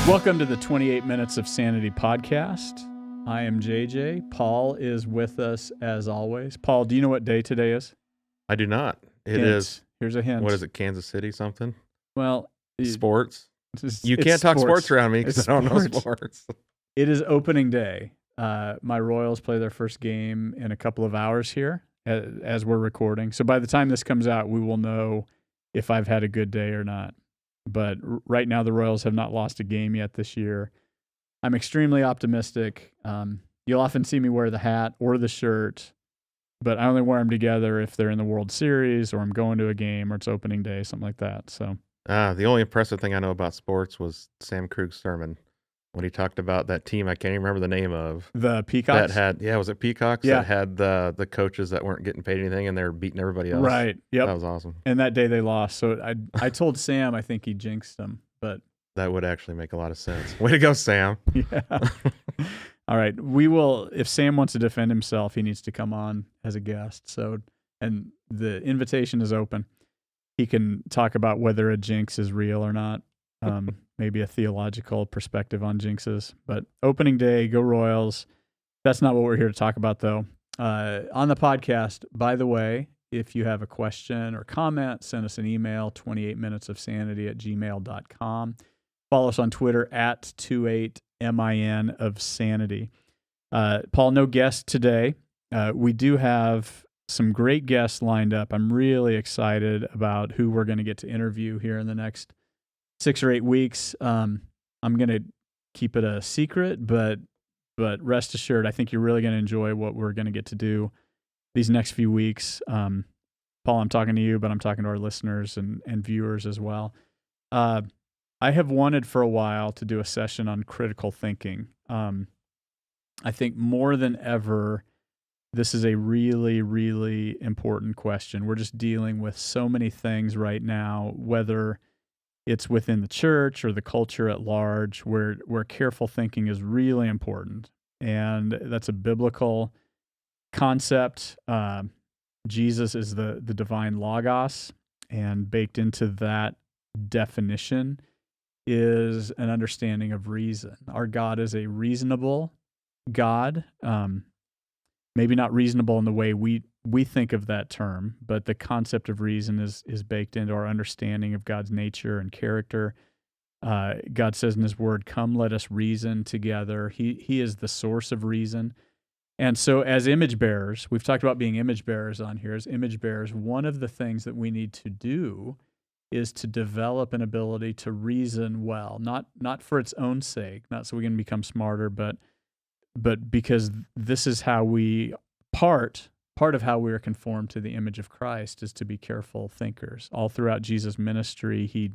Welcome to the 28 Minutes of Sanity podcast. I am JJ. Paul is with us as always. Paul, do you know what day today is? I do not. It Hint. is. Here's a hint. What is it? Kansas City something? Well, Sports. You it's can't talk sports sports around me because I don't know sports. It is opening day. My Royals play their first game in a couple of hours here as we're recording. So by the time this comes out, we will know if I've had a good day or not. But right now, the Royals have not lost a game yet this year. I'm extremely optimistic. You'll often see me wear the hat or the shirt, but I only wear them together if they're in the World Series or I'm going to a game or it's opening day, something like that. So, the only impressive thing I know about sports was Sam Krug's sermon when he talked about that team. I can't even remember the name of the Peacocks. Was it Peacocks? Yeah. That had the coaches that weren't getting paid anything and they were beating everybody else. Right. Yep. That was awesome. And that day they lost. So I told Sam I think he jinxed them, but that would actually make a lot of sense. Way to go, Sam. Yeah. All right. We will, if Sam wants to defend himself, he needs to come on as a guest. So, and the invitation is open. He can talk about whether a jinx is real or not. Maybe a theological perspective on jinxes. But opening day, go Royals. That's not what we're here to talk about, though. On the podcast, by the way, if you have a question or comment, send us an email, 28minutesofsanity@gmail.com. Follow us on Twitter at 28min of sanity. Paul, no guest today. We do have some great guests lined up. I'm really excited about who we're going to get to interview here in the next 6 or 8 weeks. I'm going to keep it a secret, but rest assured, I think you're really going to enjoy what we're going to get to do these next few weeks. Paul, I'm talking to you, but I'm talking to our listeners and viewers as well. I have wanted for a while to do a session on critical thinking. I think more than ever, this is a really, really important question. We're just dealing with so many things right now, whether it's within the church or the culture at large, where careful thinking is really important. And that's a biblical concept. Jesus is the divine logos, and baked into that definition is an understanding of reason. Our God is a reasonable God. Maybe not reasonable in the way we think of that term, but the concept of reason is baked into our understanding of God's nature and character. God says in His Word, "Come, let us reason together." He is the source of reason. And so as image bearers, we've talked about being image bearers on here. As image bearers, one of the things that we need to do is to develop an ability to reason well, not for its own sake, not so we can become smarter, but because this is how we part of how we are conformed to the image of Christ is to be careful thinkers. All throughout Jesus' ministry, He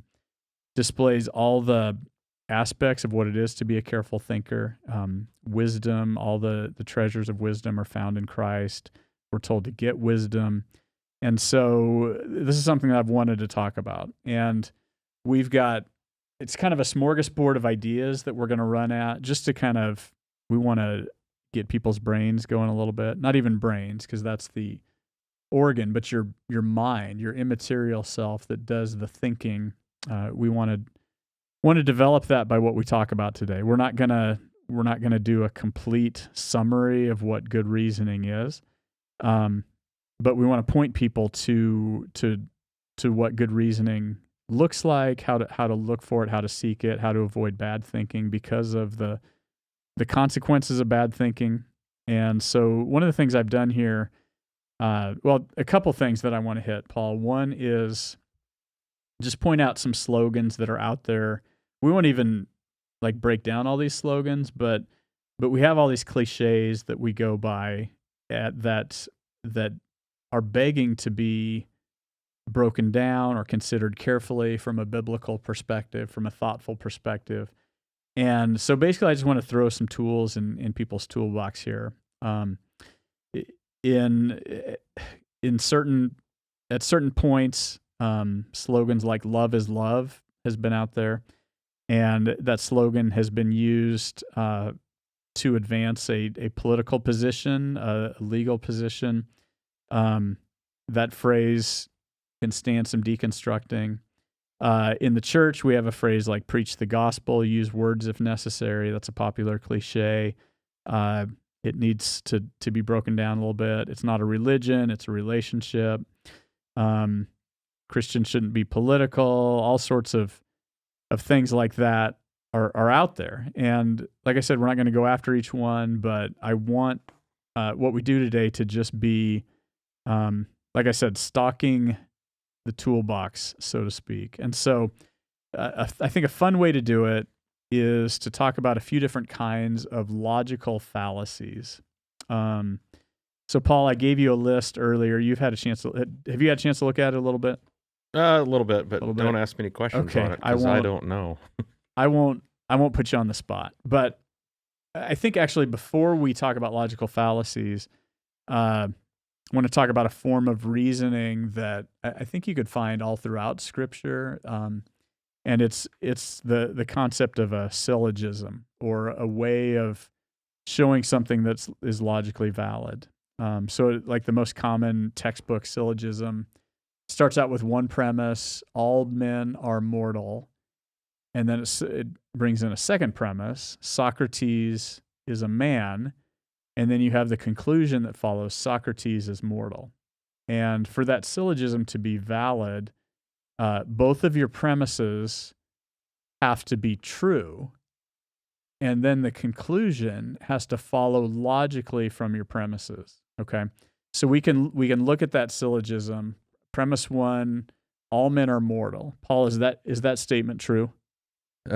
displays all the aspects of what it is to be a careful thinker. Wisdom, all the treasures of wisdom are found in Christ. We're told to get wisdom. And so this is something that I've wanted to talk about. And it's kind of a smorgasbord of ideas that we're going to run at just to we want to get people's brains going a little bit. Not even brains, because that's the organ, but your mind, your immaterial self that does the thinking. We want to develop that by what we talk about today. We're not gonna do a complete summary of what good reasoning is, but we want to point people to what good reasoning looks like, how to look for it, how to seek it, how to avoid bad thinking because of the consequences of bad thinking. And so one of the things I've done here, a couple things that I want to hit, Paul. One is just point out some slogans that are out there. We won't even break down all these slogans, but we have all these cliches that we go by that are begging to be broken down or considered carefully from a biblical perspective, from a thoughtful perspective. And so basically I just want to throw some tools in people's toolbox here. At certain points, slogans like "love is love" has been out there, and that slogan has been used to advance a political position, a legal position. That phrase can stand some deconstructing. In the church, we have a phrase like preach the gospel, use words if necessary. That's a popular cliche. It needs to be broken down a little bit. It's not a religion, it's a relationship. Christians shouldn't be political. All sorts of things like that are out there. And like I said, we're not going to go after each one, but I want what we do today to just be, like I said, stocking the toolbox, so to speak. And so I think a fun way to do it is to talk about a few different kinds of logical fallacies. So Paul, I gave you a list earlier. Have you had a chance to look at it a little bit? A little bit, but don't ask me any questions Okay, on it because I don't know. I won't put you on the spot. But I think actually before we talk about logical fallacies, I want to talk about a form of reasoning that I think you could find all throughout Scripture, and it's the concept of a syllogism, or a way of showing something that is logically valid. So like the most common textbook syllogism starts out with one premise: all men are mortal, and then it brings in a second premise: Socrates is a man. And then you have the conclusion that follows: Socrates is mortal. And for that syllogism to be valid, both of your premises have to be true. And then the conclusion has to follow logically from your premises. Okay. So we can look at that syllogism. Premise one: all men are mortal. Paul, is that statement true?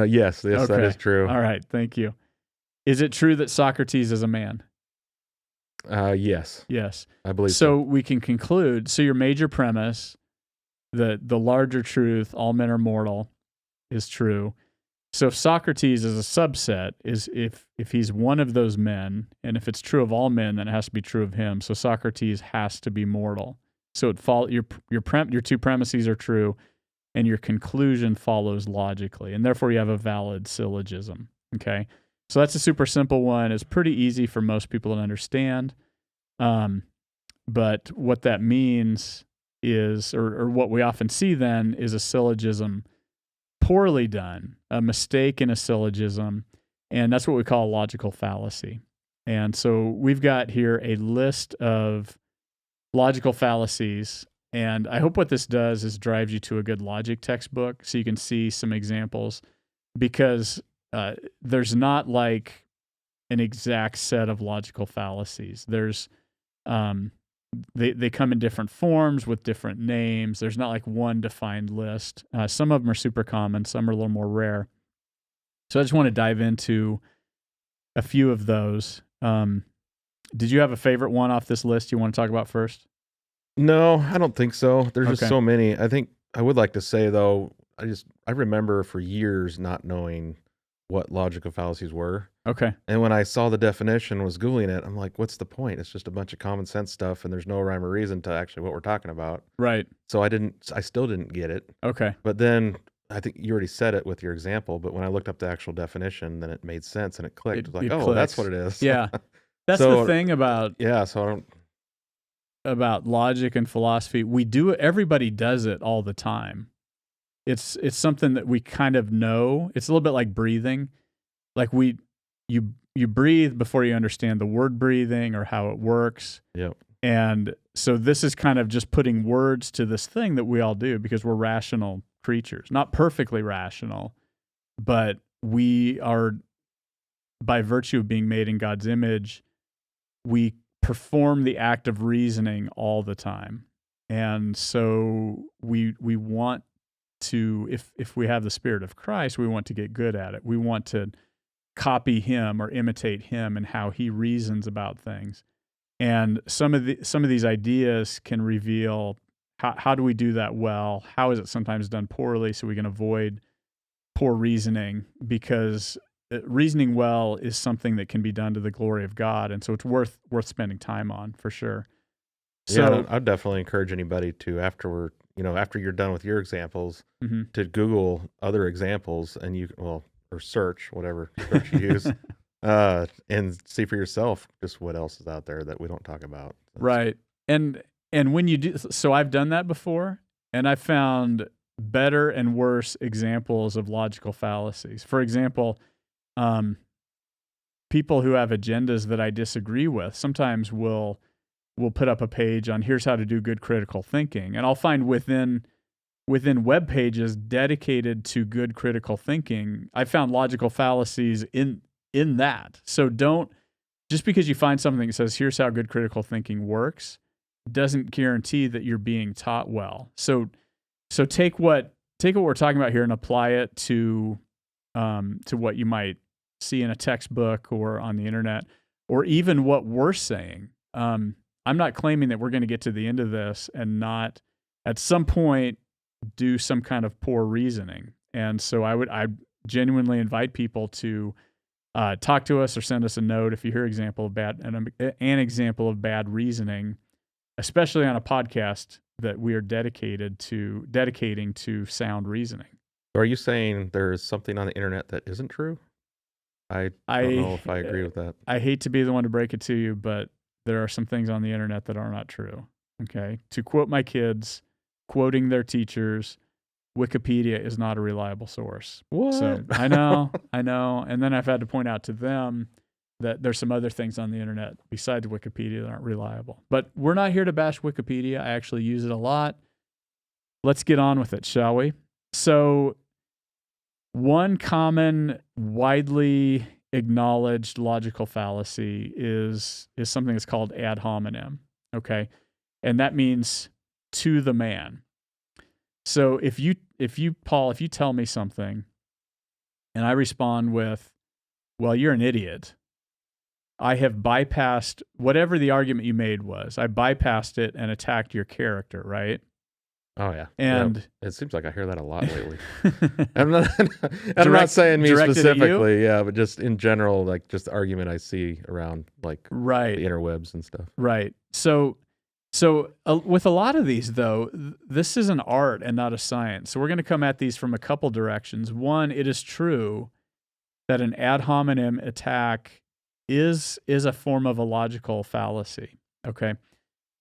Yes, okay. That is true. All right. Thank you. Is it true that Socrates is a man? Yes. Yes. I believe so. We can conclude, so your major premise, the larger truth, all men are mortal, is true. So if Socrates is a subset, is if he's one of those men, and if it's true of all men, then it has to be true of him. So Socrates has to be mortal. So your two premises are true, and your conclusion follows logically, and therefore you have a valid syllogism. Okay. So that's a super simple one. It's pretty easy for most people to understand. But what that means is, or what we often see then, is a syllogism poorly done, a mistake in a syllogism, and that's what we call a logical fallacy. And so we've got here a list of logical fallacies, and I hope what this does is drives you to a good logic textbook so you can see some examples, because there's not like an exact set of logical fallacies. There's they come in different forms with different names. There's not like one defined list. Some of them are super common, some are a little more rare. So I just want to dive into a few of those. Did you have a favorite one off this list you want to talk about first? No, I don't think so. There's just so many. I think I would like to say, though, I remember for years not knowing what logical fallacies were. Okay. And when I saw the definition, was Googling it, I'm like, what's the point? It's just a bunch of common sense stuff, and there's no rhyme or reason to actually what we're talking about. Right. So I still didn't get it. Okay. But then I think you already said it with your example, but when I looked up the actual definition, then it made sense and it clicked. It was like, oh, that's what it is. Yeah. That's the thing about about logic and philosophy. Everybody does it all the time. It's something that we kind of know. It's a little bit like breathing. Like you breathe before you understand the word breathing or how it works. Yep. And so this is kind of just putting words to this thing that we all do because we're rational creatures. Not perfectly rational, but we are, by virtue of being made in God's image, we perform the act of reasoning all the time. And so we want to, if we have the Spirit of Christ, we want to get good at it. We want to copy him or imitate him and how he reasons about things. And some of these ideas can reveal how do we do that well? How is it sometimes done poorly so we can avoid poor reasoning? Because reasoning well is something that can be done to the glory of God, and so it's worth spending time on for sure. So I'd definitely encourage anybody to, after you're done with your examples, to Google other examples and or search whatever search you use, and see for yourself just what else is out there that we don't talk about. Right. And when you do, so I've done that before, and I found better and worse examples of logical fallacies. For example, people who have agendas that I disagree with sometimes will put up a page on here's how to do good critical thinking, and I'll find within web pages dedicated to good critical thinking, I found logical fallacies in that. So just because you find something that says here's how good critical thinking works doesn't guarantee that you're being taught well. So take what we're talking about here and apply it to what you might see in a textbook or on the internet, or even what we're saying. I'm not claiming that we're going to get to the end of this and not at some point do some kind of poor reasoning. And so I genuinely invite people to talk to us or send us a note if you hear an example of bad reasoning, especially on a podcast that we are dedicating to sound reasoning. Are you saying there's something on the internet that isn't true? I don't know if I agree with that. I hate to be the one to break it to you, but there are some things on the internet that are not true. Okay. To quote my kids, quoting their teachers, Wikipedia is not a reliable source. What? So I know. And then I've had to point out to them that there's some other things on the internet besides Wikipedia that aren't reliable. But we're not here to bash Wikipedia. I actually use it a lot. Let's get on with it, shall we? So one common, widely acknowledged logical fallacy is something that's called ad hominem, okay? And that means to the man. So if you Paul, if you tell me something and I respond with, well, you're an idiot, I have bypassed whatever the argument you made was. I bypassed it and attacked your character, right? Oh yeah, and it seems like I hear that a lot lately. I'm not saying me specifically, but just in general, like just the argument I see around like the interwebs and stuff. Right. So with a lot of these though, this is an art and not a science. So we're going to come at these from a couple directions. One, it is true that an ad hominem attack is a form of a logical fallacy. Okay.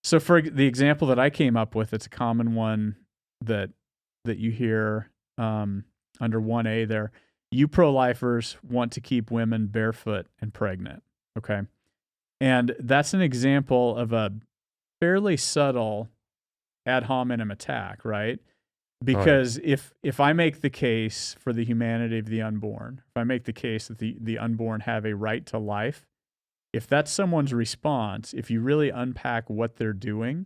So for the example that I came up with, it's a common one that you hear under 1A there. You pro-lifers want to keep women barefoot and pregnant, okay? And that's an example of a fairly subtle ad hominem attack, right? Because if I make the case for the humanity of the unborn, if I make the case that the unborn have a right to life, if that's someone's response, if you really unpack what they're doing,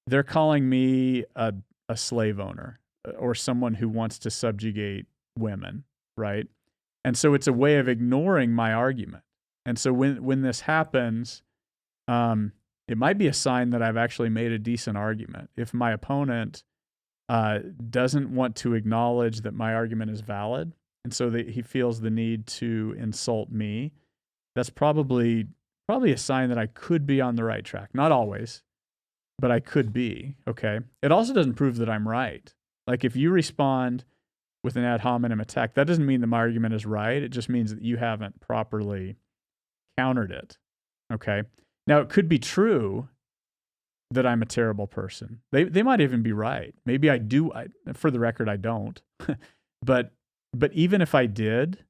they're calling me a slave owner or someone who wants to subjugate women, right? And so it's a way of ignoring my argument. And so when this happens, it might be a sign that I've actually made a decent argument. If my opponent doesn't want to acknowledge that my argument is valid, and so that he feels the need to insult me, that's probably a sign that I could be on the right track. Not always, but I could be, okay? It also doesn't prove that I'm right. Like if you respond with an ad hominem attack, that doesn't mean that my argument is right. It just means that you haven't properly countered it, okay? Now, it could be true that I'm a terrible person. They might even be right. Maybe I do. For the record, I don't. But even if I did,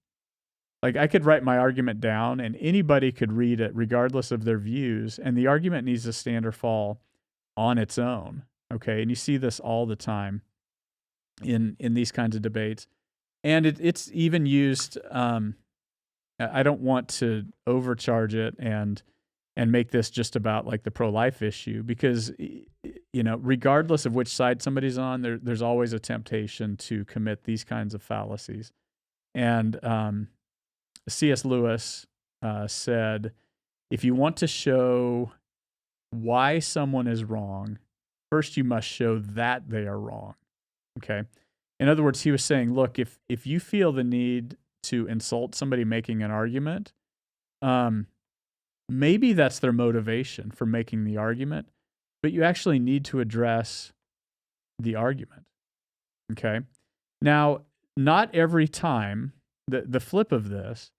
like I could write my argument down and anybody could read it regardless of their views, and the argument needs to stand or fall on its own, okay? And you see this all the time in these kinds of debates. And it's even used, I don't want to overcharge it and make this just about like the pro-life issue, because, you know, regardless of which side somebody's on, there's always a temptation to commit these kinds of fallacies. And C.S. Lewis said, if you want to show why someone is wrong, first you must show that they are wrong. Okay? In other words, he was saying, look, if you feel the need to insult somebody making an argument, maybe that's their motivation for making the argument, but you actually need to address the argument. Okay? Now, not every time, the flip of this,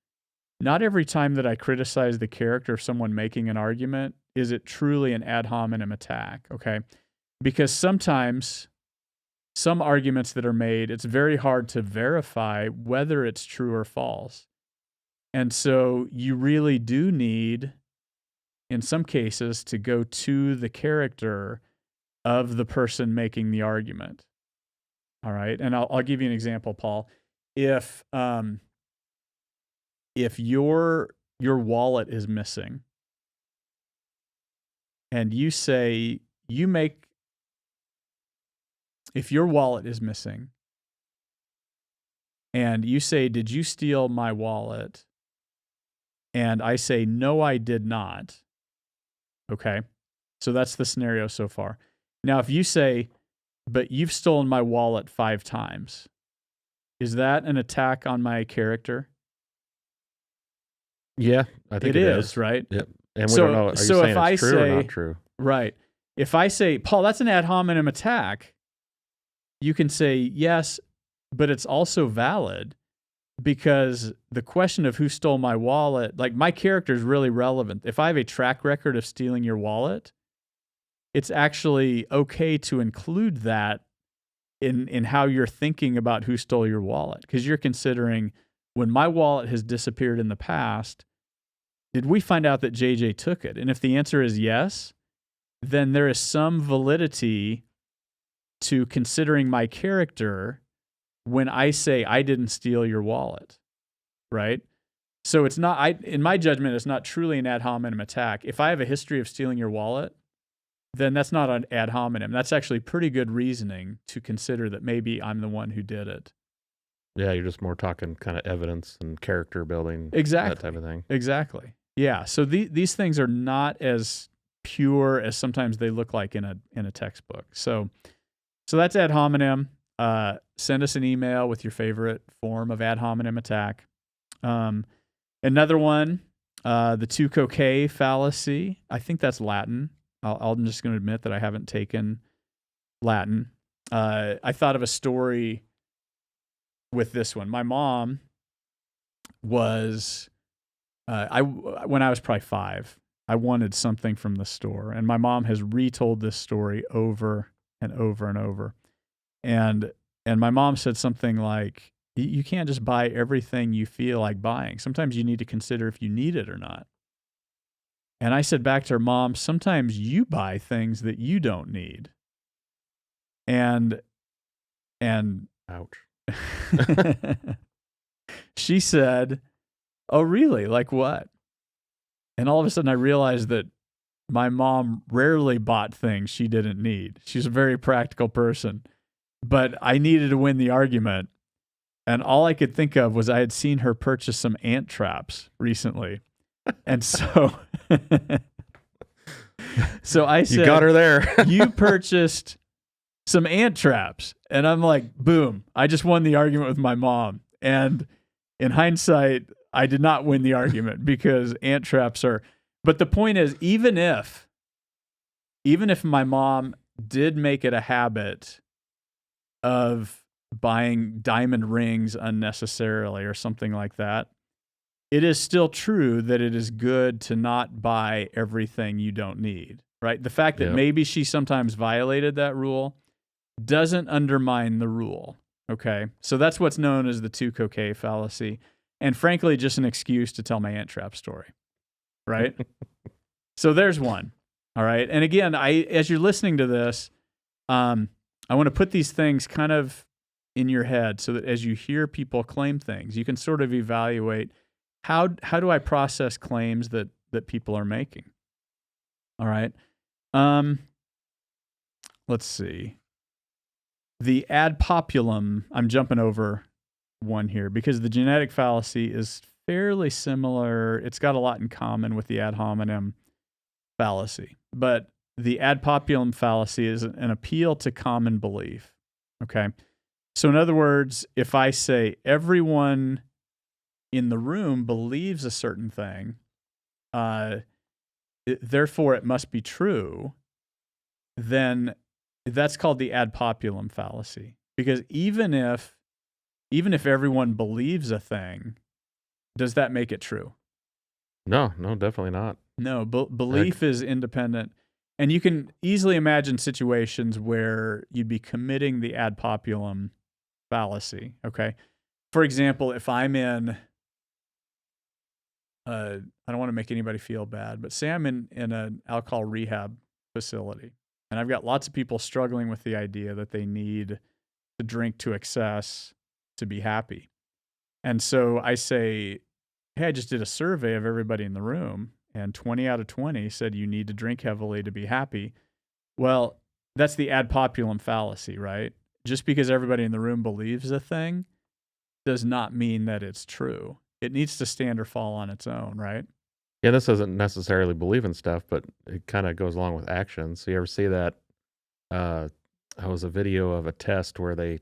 not every time that I criticize the character of someone making an argument is it truly an ad hominem attack, okay? Because sometimes some arguments that are made, it's very hard to verify whether it's true or false. And so you really do need, in some cases, to go to the character of the person making the argument. All right. And I'll give you an example, Paul. If your wallet is missing and you say if your wallet is missing and you say, did you steal my wallet? And I say, no, I did not. Okay. So that's the scenario so far. Now, if you say, but you've stolen my wallet 5 times, is that an attack on my character? Yeah, I think it is. Right? Yep. And we don't know, are you saying it's true or not true? Right. If I say, Paul, that's an ad hominem attack, you can say, yes, but it's also valid because the question of who stole my wallet, like my character is really relevant. If I have a track record of stealing your wallet, it's actually okay to include that in how you're thinking about who stole your wallet. Because you're considering, when my wallet has disappeared in the past, did we find out that JJ took it? And if the answer is yes, then there is some validity to considering my character when I say I didn't steal your wallet, right? So it's not, in my judgment, it's not truly an ad hominem attack. If I have a history of stealing your wallet, then that's not an ad hominem. That's actually pretty good reasoning to consider that maybe I'm the one who did it. Yeah, you're just more talking kind of evidence and character building, exactly, that type of thing. Exactly. Yeah. So these things are not as pure as sometimes they look like in a textbook. So that's ad hominem. Send us an email with your favorite form of ad hominem attack. Another one, the tu quoque fallacy. I think that's Latin. I'm just going to admit that I haven't taken Latin. I thought of a story with this one. My mom was, when I was probably 5, I wanted something from the store, and my mom has retold this story over and over and over. And my mom said something like, you can't just buy everything you feel like buying. Sometimes you need to consider if you need it or not. And I said back to her, Mom, sometimes you buy things that you don't need. And ouch. She said, oh, really? Like what? And all of a sudden I realized that my mom rarely bought things she didn't need. She's a very practical person. But I needed to win the argument. And all I could think of was I had seen her purchase some ant traps recently. And so I said, you got her there. You purchased some ant traps. And I'm like, boom, I just won the argument with my mom. And in hindsight, I did not win the argument because ant traps are, but the point is, even if my mom did make it a habit of buying diamond rings unnecessarily or something like that, it is still true that it is good to not buy everything you don't need, right? The fact that maybe she sometimes violated that rule doesn't undermine the rule, okay? So that's what's known as the tu quoque fallacy, and frankly, just an excuse to tell my ant trap story, right? So there's one, all right? And again, as you're listening to this, I want to put these things kind of in your head so that as you hear people claim things, you can sort of evaluate how do I process claims that people are making? All right. Let's see. The ad populum, I'm jumping over one here because the genetic fallacy is fairly similar. It's got a lot in common with the ad hominem fallacy. But the ad populum fallacy is an appeal to common belief. Okay. So in other words, if I say everyone in the room believes a certain thing, therefore it must be true, then that's called the ad populum fallacy. Because even if everyone believes a thing, does that make it true? No, definitely not. No, belief is independent. And you can easily imagine situations where you'd be committing the ad populum fallacy, okay? For example, if I'm in, I don't want to make anybody feel bad, but say I'm in an alcohol rehab facility, and I've got lots of people struggling with the idea that they need to drink to excess to be happy. And so I say, hey, I just did a survey of everybody in the room, and 20 out of 20 said you need to drink heavily to be happy. Well, that's the ad populum fallacy, right? Just because everybody in the room believes a thing does not mean that it's true. It needs to stand or fall on its own, right? Yeah, this doesn't necessarily believe in stuff, but it kind of goes along with action. So you ever see that? It was a video of a test where they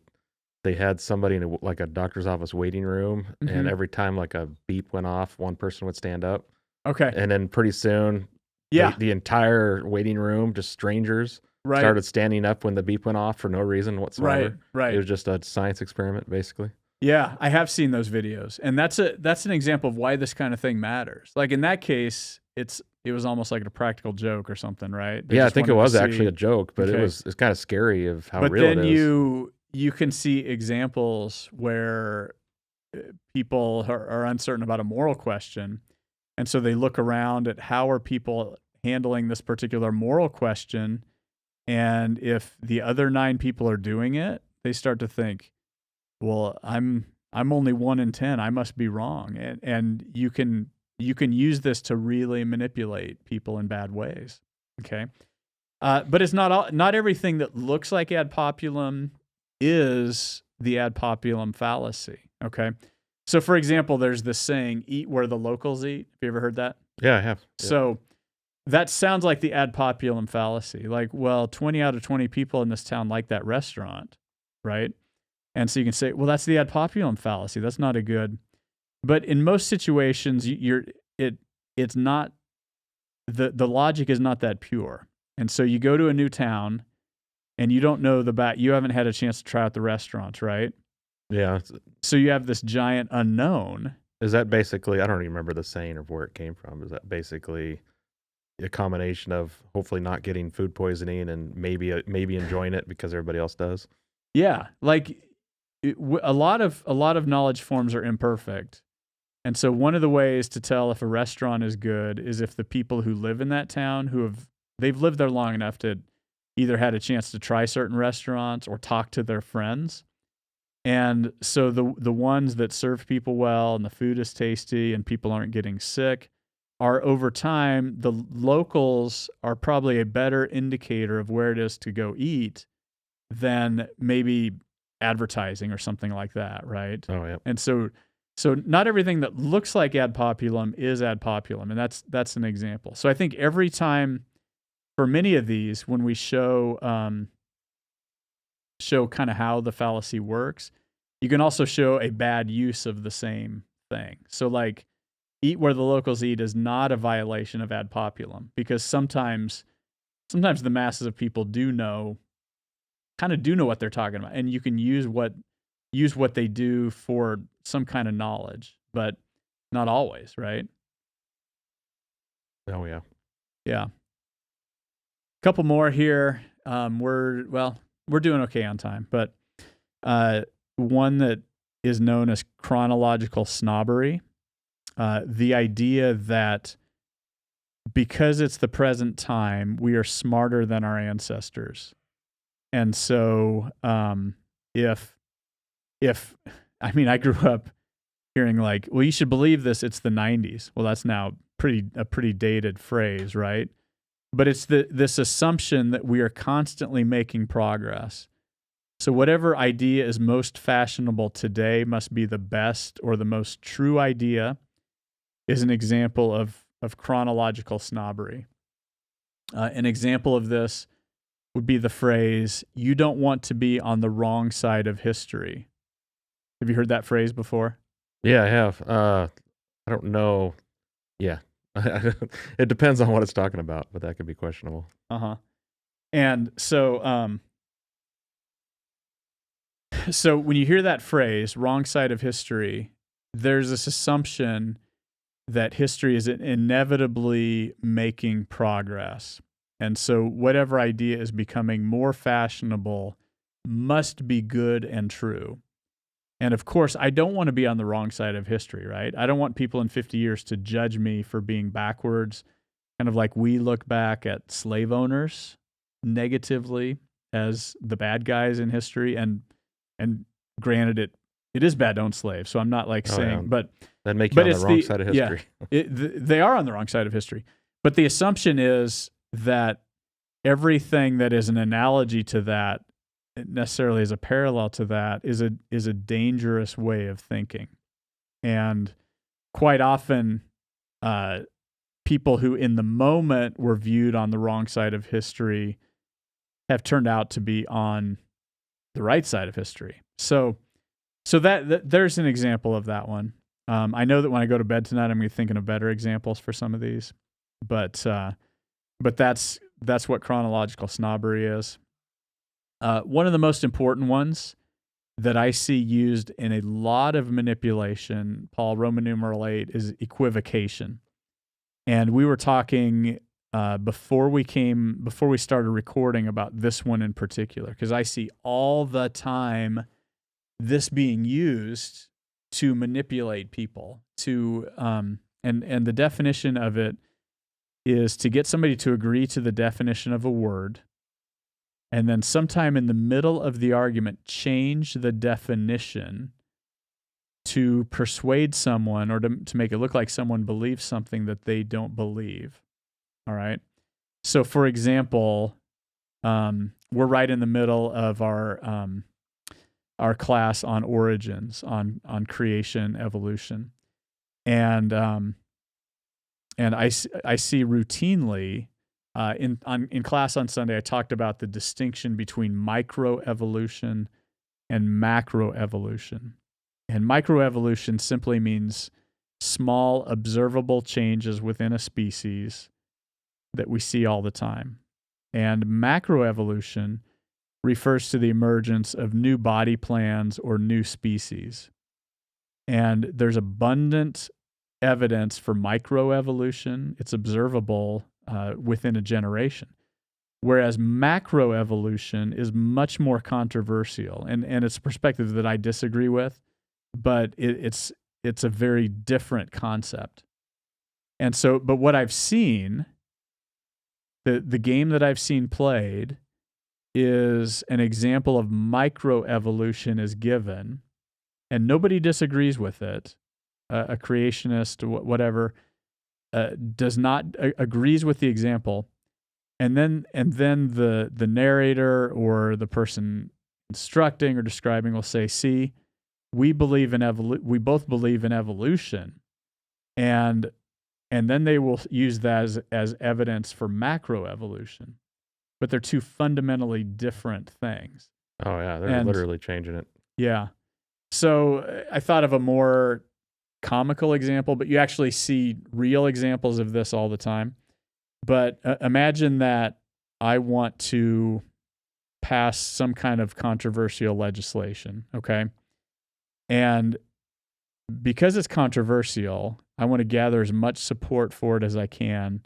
had somebody in like a doctor's office waiting room, and every time like a beep went off, one person would stand up. Okay. And then pretty soon, the entire waiting room, just strangers, started standing up when the beep went off for no reason whatsoever. Right. It was just a science experiment, basically. Yeah, I have seen those videos, and that's an example of why this kind of thing matters. Like in that case, it was almost like a practical joke or something, right? Yeah, I think it was actually a joke, but it's kind of scary of how real it is. But then you can see examples where people are uncertain about a moral question, and so they look around at how are people handling this particular moral question, and if the other 9 people are doing it, they start to think, well, I'm only 1 in 10. I must be wrong, and you can use this to really manipulate people in bad ways. Okay, but it's not everything that looks like ad populum is the ad populum fallacy. Okay, so for example, there's this saying, "Eat where the locals eat." Have you ever heard that? Yeah, I have. Yeah. So that sounds like the ad populum fallacy. Like, well, 20 out of 20 people in this town like that restaurant, right? And so you can say, well, that's the ad populum fallacy. That's not a good. But in most situations, it's not, the logic is not that pure. And so you go to a new town and you don't know you haven't had a chance to try out the restaurants, right? Yeah. So you have this giant unknown. Is that basically, I don't even remember the saying or where it came from. Is that basically a combination of hopefully not getting food poisoning and maybe enjoying it because everybody else does? Yeah. Like, a lot of knowledge forms are imperfect. And so one of the ways to tell if a restaurant is good is if the people who live in that town they've lived there long enough to either had a chance to try certain restaurants or talk to their friends. And so the ones that serve people well and the food is tasty and people aren't getting sick are, over time, the locals are probably a better indicator of where it is to go eat than maybe advertising or something like that, right? Oh, yeah. And so not everything that looks like ad populum is ad populum, and that's an example. So I think every time, for many of these, when we show kind of how the fallacy works, you can also show a bad use of the same thing. So like, eat where the locals eat is not a violation of ad populum, because sometimes the masses of people do know what they're talking about, and you can use what they do for some kind of knowledge, but not always, right? Oh yeah. Yeah. A couple more here. We're doing okay on time, but one that is known as chronological snobbery. The idea that because it's the present time, we are smarter than our ancestors. And so if I grew up hearing like, well, you should believe this, it's the 90s. Well, that's now a pretty dated phrase, right? But it's this assumption that we are constantly making progress. So whatever idea is most fashionable today must be the best or the most true idea is an example of chronological snobbery. An example of this would be the phrase, "You don't want to be on the wrong side of history." Have you heard that phrase before? Yeah, I have. I don't know. Yeah. It depends on what it's talking about, but that could be questionable. Uh-huh. And so when you hear that phrase, wrong side of history, there's this assumption that history is inevitably making progress. And so whatever idea is becoming more fashionable must be good and true. And of course, I don't want to be on the wrong side of history, right? I don't want people in 50 years to judge me for being backwards, kind of like we look back at slave owners negatively as the bad guys in history. And granted, it is bad to own slaves, so I'm not like saying, but that make you on the wrong side of history. Yeah, they are on the wrong side of history. But the assumption is that everything that is an analogy to that, necessarily as a parallel to that, is a dangerous way of thinking. And quite often, people who in the moment were viewed on the wrong side of history have turned out to be on the right side of history. So that there's an example of that one. I know that when I go to bed tonight, I'm going to be thinking of better examples for some of these, but that's what chronological snobbery is. One of the most important ones that I see used in a lot of manipulation, Paul, Roman numeral 8, is equivocation. And we were talking before we started recording about this one in particular, because I see all the time this being used to manipulate people. And the definition of it is to get somebody to agree to the definition of a word, and then sometime in the middle of the argument, change the definition to persuade someone or to make it look like someone believes something that they don't believe. All right. So, for example, we're right in the middle of our class on origins, on creation, evolution, and I see routinely. In class on Sunday, I talked about the distinction between microevolution and macroevolution. And microevolution simply means small, observable changes within a species that we see all the time. And macroevolution refers to the emergence of new body plans or new species. And there's abundant evidence for microevolution. It's observable within a generation. Whereas macroevolution is much more controversial, and it's a perspective that I disagree with, but it's a very different concept. And so, but what I've seen, the game that I've seen played is an example of microevolution is given, and nobody disagrees with it. A creationist, whatever, does not agrees with the example, and then the narrator or the person instructing or describing will say, "See, we believe in we both believe in evolution," and then they will use that as evidence for macroevolution, but they're two fundamentally different things. Oh yeah, they're literally changing it. Yeah, so I thought of a more comical example, but you actually see real examples of this all the time. But imagine that I want to pass some kind of controversial legislation, okay? And because it's controversial, I want to gather as much support for it as I can.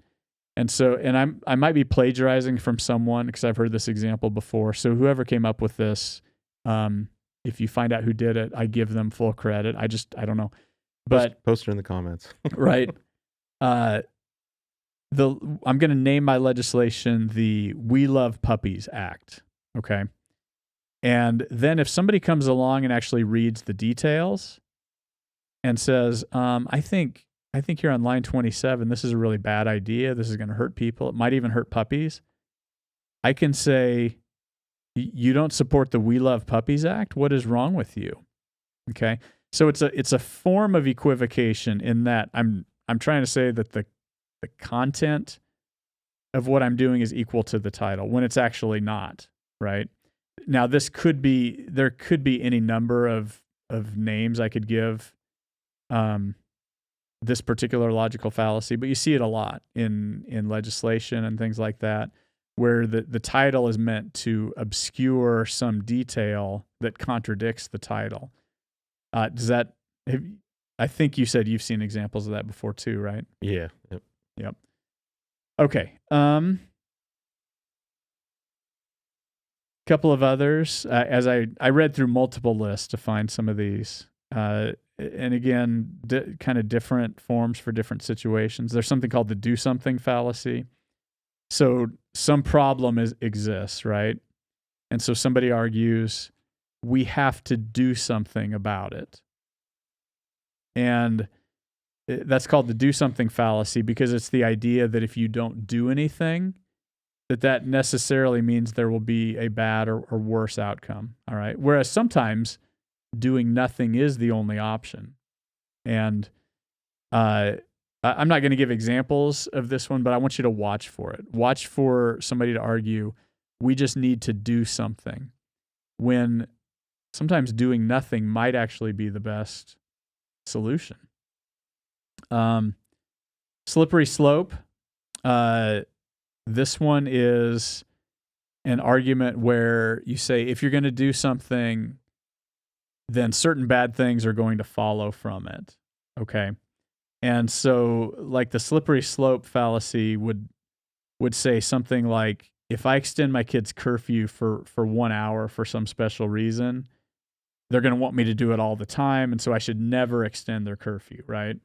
And so, I might be plagiarizing from someone because I've heard this example before. So whoever came up with this, if you find out who did it, I give them full credit. I don't know. But post it in the comments. Right. I'm going to name my legislation the We Love Puppies Act. Okay. And then if somebody comes along and actually reads the details and says, I think here on line 27, this is a really bad idea. This is going to hurt people. It might even hurt puppies. I can say, you don't support the We Love Puppies Act? What is wrong with you? Okay. So it's a form of equivocation in that I'm trying to say that the content of what I'm doing is equal to the title when it's actually not, right? Now there could be any number of names I could give this particular logical fallacy, but you see it a lot in legislation and things like that, where the title is meant to obscure some detail that contradicts the title. I think you said you've seen examples of that before too, right? Yeah. Yep. Okay. Couple of others, as I read through multiple lists to find some of these. And again, kind of different forms for different situations. There's something called the do something fallacy. So some problem exists, right? And so somebody argues, we have to do something about it. And that's called the do something fallacy because it's the idea that if you don't do anything, that necessarily means there will be a bad or worse outcome. All right. Whereas sometimes doing nothing is the only option. And I'm not going to give examples of this one, but I want you to watch for it. Watch for somebody to argue, we just need to do something, when sometimes doing nothing might actually be the best solution. Slippery slope. This one is an argument where you say, if you're going to do something, then certain bad things are going to follow from it. Okay. And so like the slippery slope fallacy would say something like, if I extend my kid's curfew for 1 hour for some special reason, they're going to want me to do it all the time. And so I should never extend their curfew, right?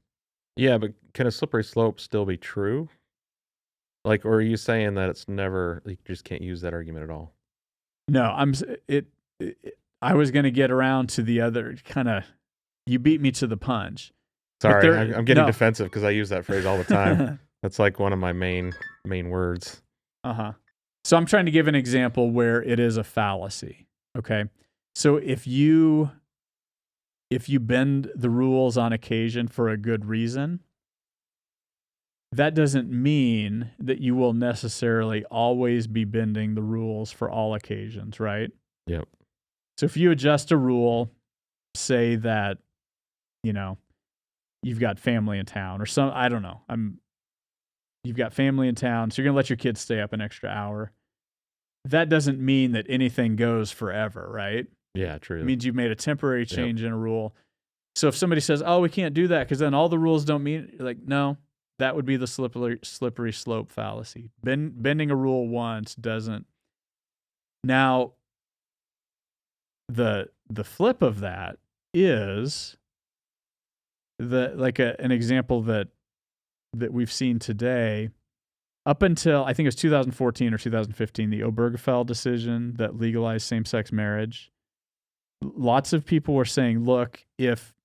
Yeah, but can a slippery slope still be true? Like, or are you saying that it's never, you just can't use that argument at all? No, I was going to get around to the other kind of, you beat me to the punch. Sorry, I'm getting defensive because I use that phrase all the time. That's like one of my main words. Uh-huh. So I'm trying to give an example where it is a fallacy. Okay. So if you bend the rules on occasion for a good reason, that doesn't mean that you will necessarily always be bending the rules for all occasions, right? Yep. So if you adjust a rule, say that, you've got family in town or I don't know, you've got family in town, so you're going to let your kids stay up an extra hour. That doesn't mean that anything goes forever, right? Yeah, true. It means you've made a temporary change in a rule. So if somebody says, oh, we can't do that because then all the rules don't mean, like, no, that would be the slippery slope fallacy. Bending a rule once doesn't. Now, the flip of that is an example that we've seen today. Up until, I think it was 2014 or 2015, the Obergefell decision that legalized same-sex marriage, lots of people were saying, look, if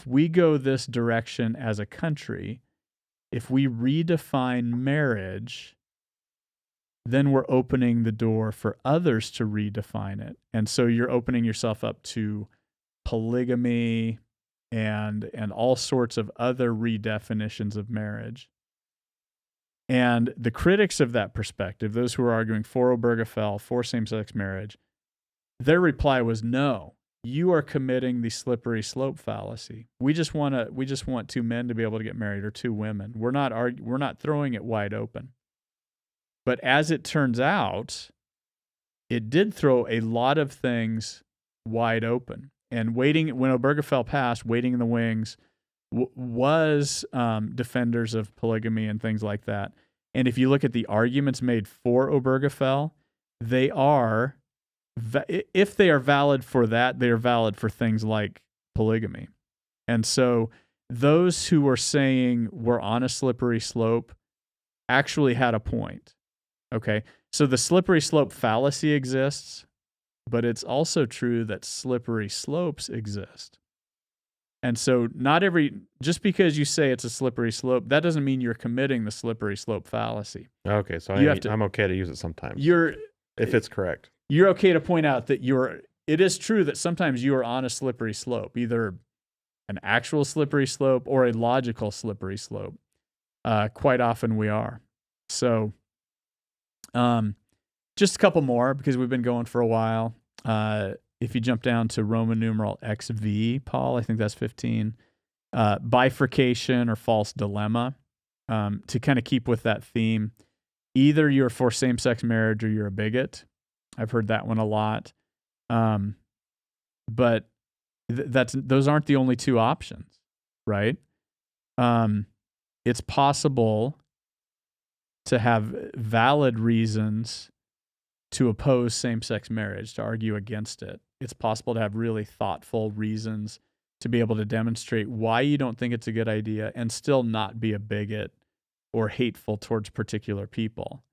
we go this direction as a country, if we redefine marriage, then we're opening the door for others to redefine it. And so you're opening yourself up to polygamy and all sorts of other redefinitions of marriage. And the critics of that perspective, those who are arguing for Obergefell, for same-sex marriage, their reply was, no, you are committing the slippery slope fallacy. We just want two men to be able to get married, or two women. We're not throwing it wide open. But as it turns out, it did throw a lot of things wide open. And when Obergefell passed, waiting in the wings was defenders of polygamy and things like that. And if you look at the arguments made for Obergefell, they are, if they are valid for that, they are valid for things like polygamy. And so those who were saying we're on a slippery slope actually had a point. Okay, so the slippery slope fallacy exists, but it's also true that slippery slopes exist. And so just because you say it's a slippery slope, that doesn't mean you're committing the slippery slope fallacy. Okay, so I'm okay to use it sometimes. If it's correct. You're okay to point out that it is true that sometimes you are on a slippery slope, either an actual slippery slope or a logical slippery slope. Quite often we are. So just a couple more because we've been going for a while. If you jump down to Roman numeral XV, Paul, I think that's 15, bifurcation or false dilemma, to kind of keep with that theme. Either you're for same-sex marriage or you're a bigot. I've heard that one a lot. But those aren't the only two options, right? It's possible to have valid reasons to oppose same-sex marriage, to argue against it. It's possible to have really thoughtful reasons to be able to demonstrate why you don't think it's a good idea and still not be a bigot or hateful towards particular people.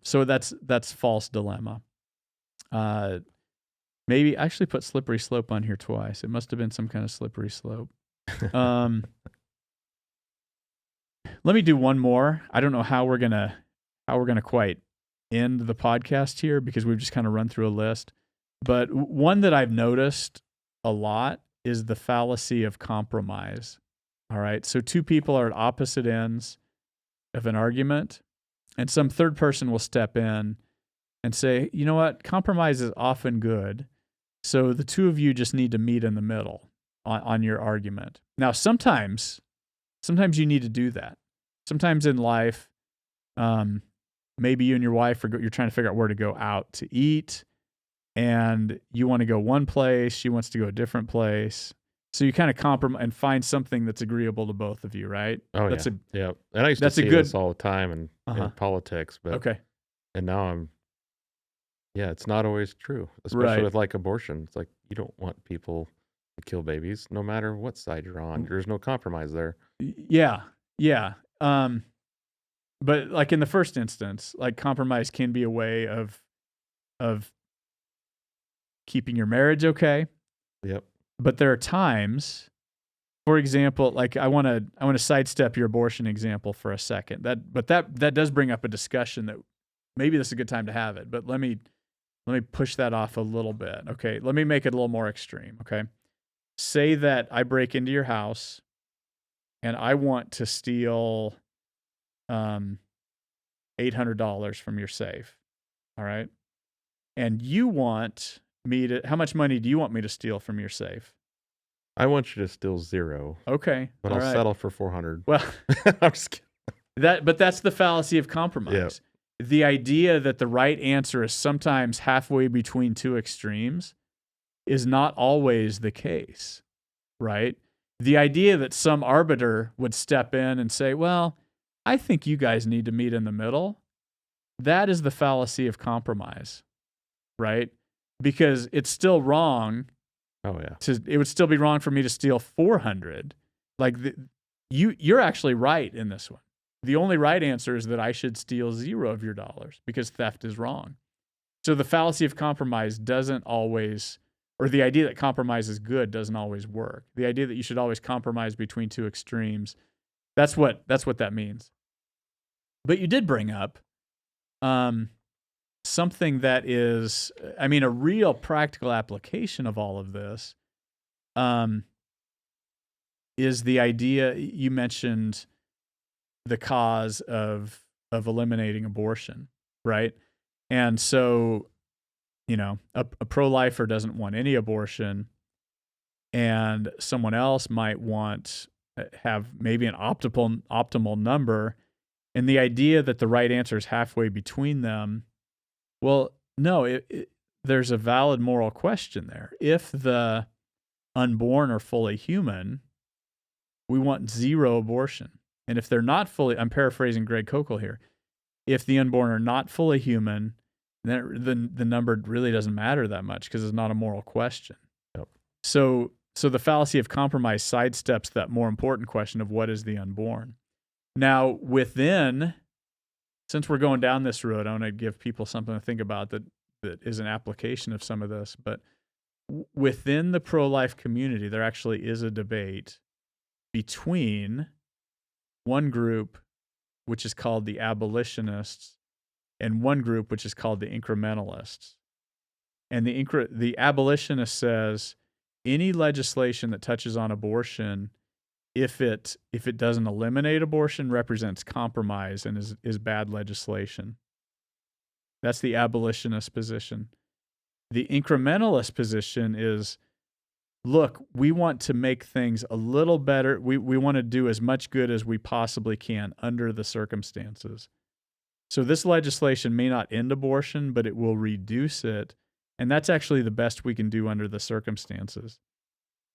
So that's false dilemma. Maybe I actually put slippery slope on here twice. It must have been some kind of slippery slope. Let me do one more. I don't know how we're gonna quite end the podcast here because we've just kind of run through a list. But one that I've noticed a lot is the fallacy of compromise. All right. So two people are at opposite ends of an argument, and some third person will step in and say, you know what, compromise is often good. So the two of you just need to meet in the middle on your argument. Now, sometimes you need to do that. Sometimes in life, maybe you and your wife you're trying to figure out where to go out to eat, and you want to go one place, she wants to go a different place. So you kind of compromise and find something that's agreeable to both of you, right? Oh, yeah. And I used to see this all the time in politics, but okay. And now it's not always true, especially with like abortion. It's like you don't want people to kill babies, no matter what side you're on. There's no compromise there. Yeah. But like in the first instance, like compromise can be a way of keeping your marriage okay. Yep. But there are times, for example, like I want to sidestep your abortion example for a second. That does bring up a discussion that maybe this is a good time to have it. But let me push that off a little bit. Okay, let me make it a little more extreme. Okay, say that I break into your house and I want to steal $800 from your safe. All right, and you want me to, how much money do you want me to steal from your safe? I want you to steal $0. Okay. But I'll settle for $400. Well, I'm just kidding. But that's the fallacy of compromise. Yep. The idea that the right answer is sometimes halfway between two extremes is not always the case, right? The idea that some arbiter would step in and say, well, I think you guys need to meet in the middle, that is the fallacy of compromise, right? Because it's still wrong. Oh yeah. It would still be wrong for me to steal 400. Like you're actually right in this one. The only right answer is that I should steal 0 of your dollars because theft is wrong. So the fallacy of compromise doesn't always, or the idea that compromise is good doesn't always work. The idea that you should always compromise between two extremes, that's what that means. But you did bring up something that is, I mean, a real practical application of all of this is the idea you mentioned, the cause of eliminating abortion, right? And so, you know, a pro-lifer doesn't want any abortion, and someone else might have maybe an optimal number, and the idea that the right answer is halfway between them. Well, no, there's a valid moral question there. If the unborn are fully human, we want 0 abortion. And if they're not fully, I'm paraphrasing Greg Kokel here, if the unborn are not fully human, then the number really doesn't matter that much because it's not a moral question. Yep. So the fallacy of compromise sidesteps that more important question of what is the unborn. Now, since we're going down this road, I want to give people something to think about that is an application of some of this. But within the pro-life community, there actually is a debate between one group, which is called the abolitionists, and one group, which is called the incrementalists. And the abolitionist says any legislation that touches on abortion, if it doesn't eliminate abortion, represents compromise and is bad legislation. That's the abolitionist position. The incrementalist position is, look, we want to make things a little better. We want to do as much good as we possibly can under the circumstances. So this legislation may not end abortion, but it will reduce it. And that's actually the best we can do under the circumstances.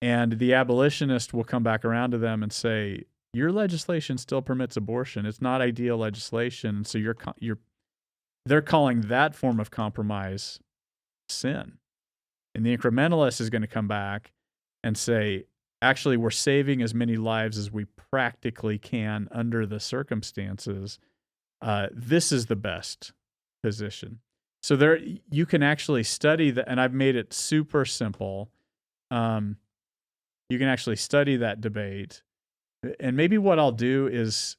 And the abolitionist will come back around to them and say, your legislation still permits abortion. It's not ideal legislation. So they're calling that form of compromise sin. And the incrementalist is going to come back and say, actually, we're saving as many lives as we practically can under the circumstances. This is the best position. So there, you can actually study that, and I've made it super simple. You can actually study that debate. And maybe what I'll do is,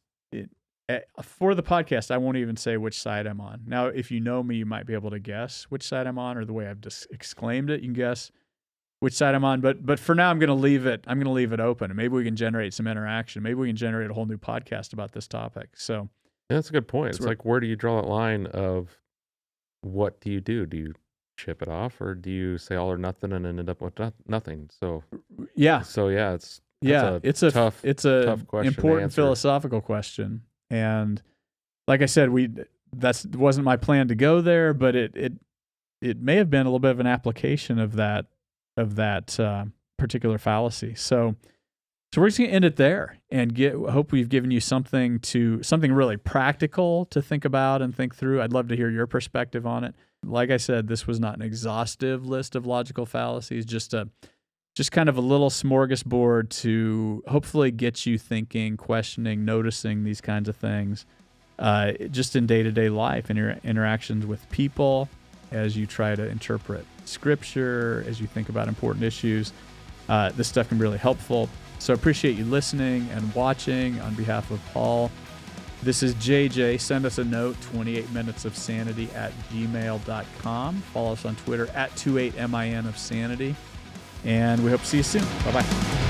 for the podcast, I won't even say which side I'm on. Now, if you know me, you might be able to guess which side I'm on, or the way I've just exclaimed it, you can guess which side I'm on. But for now, I'm going to leave it open, and maybe we can generate some interaction. Maybe we can generate a whole new podcast about this topic. So that's a good point. It's like, where do you draw that line of what do you do? Do you chip it off, or do you say all or nothing and end up with nothing? So yeah, it's a tough question, important philosophical question. And like I said, that wasn't my plan to go there, but it may have been a little bit of an application of that particular fallacy. So we're just going to end it there and hope we've given you something really practical to think about and think through. I'd love to hear your perspective on it. Like I said, this was not an exhaustive list of logical fallacies, just kind of a little smorgasbord to hopefully get you thinking, questioning, noticing these kinds of things, just in day-to-day life and your interactions with people, as you try to interpret Scripture, as you think about important issues. This stuff can be really helpful. So appreciate you listening and watching. On behalf of Paul, this is JJ. Send us a note, 28minutesofsanity@gmail.com. Follow us on Twitter @28min of sanity. And we hope to see you soon. Bye-bye.